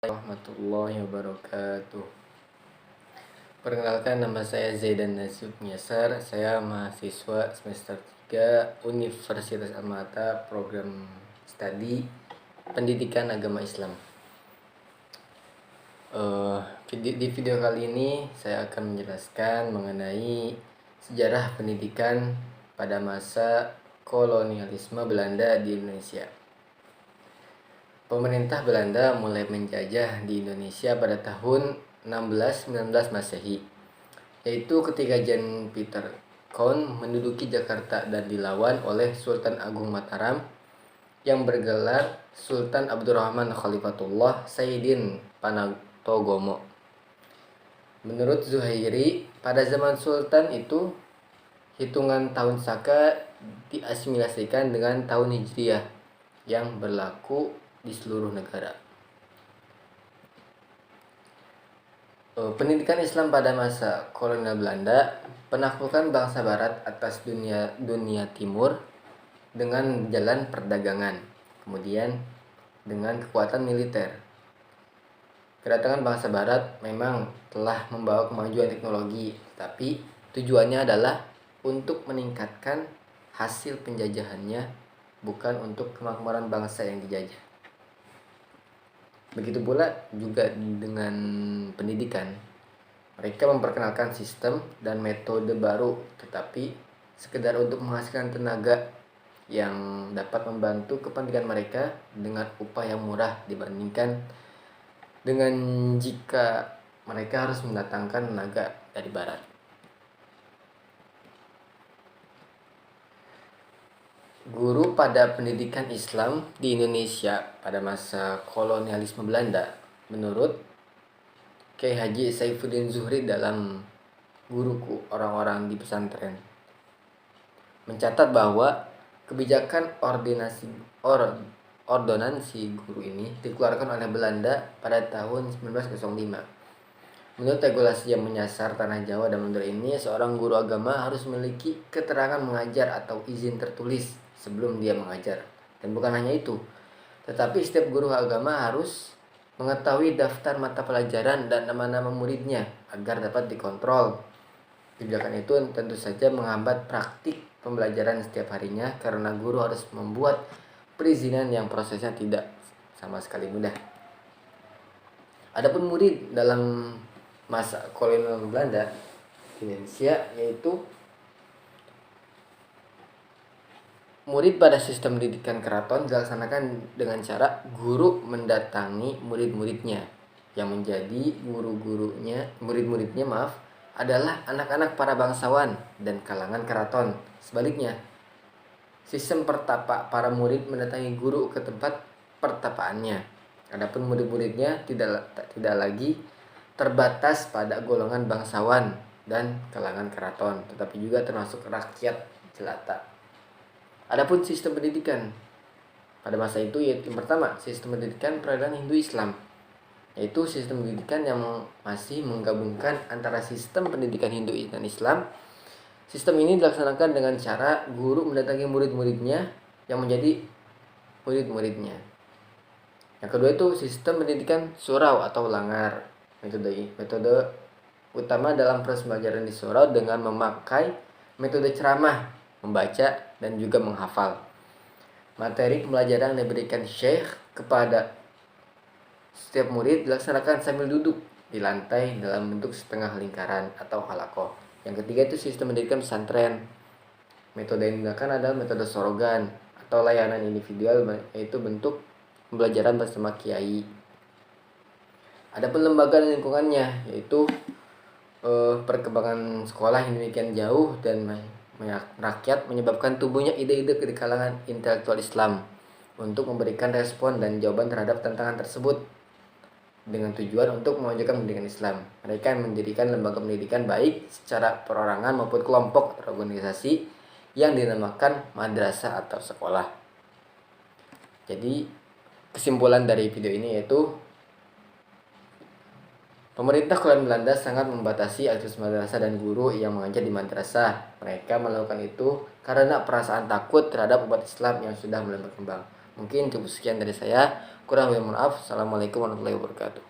Warahmatullahi wabarakatuh. Perkenalkan, nama saya Zaidan Nazib Nyasar. Saya mahasiswa semester 3 Universitas Al-Mata, program studi Pendidikan Agama Islam. Di video kali ini saya akan menjelaskan mengenai sejarah pendidikan pada masa kolonialisme Belanda di Indonesia. Pemerintah Belanda mulai menjajah di Indonesia pada tahun 1619 Masehi, yaitu ketika Jan Pieter Khouw menduduki Jakarta dan dilawan oleh Sultan Agung Mataram yang bergelar Sultan Abdurrahman Khalifatullah Sayyidin Panatogomo. Menurut Zuhairi, pada zaman Sultan itu hitungan tahun Saka diasimilasikan dengan tahun Hijriah yang berlaku di seluruh negara. Pendidikan Islam pada masa kolonial Belanda, penaklukan bangsa Barat atas dunia Timur dengan jalan perdagangan, kemudian dengan kekuatan militer. Kedatangan bangsa Barat memang telah membawa kemajuan teknologi, tapi tujuannya adalah untuk meningkatkan hasil penjajahannya, bukan untuk kemakmuran bangsa yang dijajah. Begitu pula juga dengan pendidikan. Mereka memperkenalkan sistem dan metode baru, tetapi sekedar untuk menghasilkan tenaga yang dapat membantu kepentingan mereka dengan upah yang murah dibandingkan dengan jika mereka harus mendatangkan tenaga dari barat. Guru pada pendidikan Islam di Indonesia pada masa kolonialisme Belanda, menurut Kiai Haji Saifuddin Zuhri dalam Guruku Orang-orang di Pesantren, mencatat bahwa kebijakan ordonansi guru ini dikeluarkan oleh Belanda pada tahun 1905. Menurut regulasi yang menyasar tanah Jawa dan Madura ini, seorang guru agama harus memiliki keterangan mengajar atau izin tertulis sebelum dia mengajar. Dan bukan hanya itu, tetapi setiap guru agama harus mengetahui daftar mata pelajaran dan nama-nama muridnya agar dapat dikontrol. Kebijakan itu tentu saja menghambat praktik pembelajaran setiap harinya karena guru harus membuat perizinan yang prosesnya tidak sama sekali mudah. Adapun murid dalam masa kolonial Belanda di Indonesia, yaitu murid pada sistem pendidikan keraton dilaksanakan dengan cara guru mendatangi murid-muridnya yang menjadi murid-muridnya adalah anak-anak para bangsawan dan kalangan keraton. Sebaliknya, sistem pertapa para murid mendatangi guru ke tempat pertapaannya. Adapun murid-muridnya tidak lagi terbatas pada golongan bangsawan dan kalangan keraton, tetapi juga termasuk rakyat jelata. Adapun sistem pendidikan pada masa itu, yaitu yang pertama, sistem pendidikan peradaban Hindu Islam, yaitu sistem pendidikan yang masih menggabungkan antara sistem pendidikan Hindu dan Islam. Sistem ini dilaksanakan dengan cara guru mendatangi murid-muridnya yang menjadi murid-muridnya. Yang kedua itu sistem pendidikan surau atau langar. Metode utama dalam proses pembelajaran di surau dengan memakai metode ceramah, membaca, dan juga menghafal. Materi pembelajaran yang diberikan syekh kepada setiap murid dilaksanakan sambil duduk di lantai dalam bentuk setengah lingkaran atau halakoh. Yang ketiga itu sistem pendidikan pesantren. Metode yang digunakan adalah metode sorogan atau layanan individual, yaitu bentuk pembelajaran bersama kiai. Adapun lembaga dan lingkungannya, yaitu perkembangan sekolah yang demikian jauh dan rakyat menyebabkan tumbuhnya ide-ide di kalangan intelektual Islam untuk memberikan respon dan jawaban terhadap tantangan tersebut dengan tujuan untuk memajukan pendidikan Islam. Mereka mendirikan lembaga pendidikan baik secara perorangan maupun kelompok atau organisasi yang dinamakan madrasah atau sekolah. Jadi kesimpulan dari video ini yaitu pemerintah kolonial Belanda sangat membatasi akses madrasah dan guru yang mengajar di madrasah. Mereka melakukan itu karena perasaan takut terhadap umat Islam yang sudah mulai berkembang. Mungkin cukup sekian dari saya. Kurang lebih mohon maaf. Assalamualaikum warahmatullahi wabarakatuh.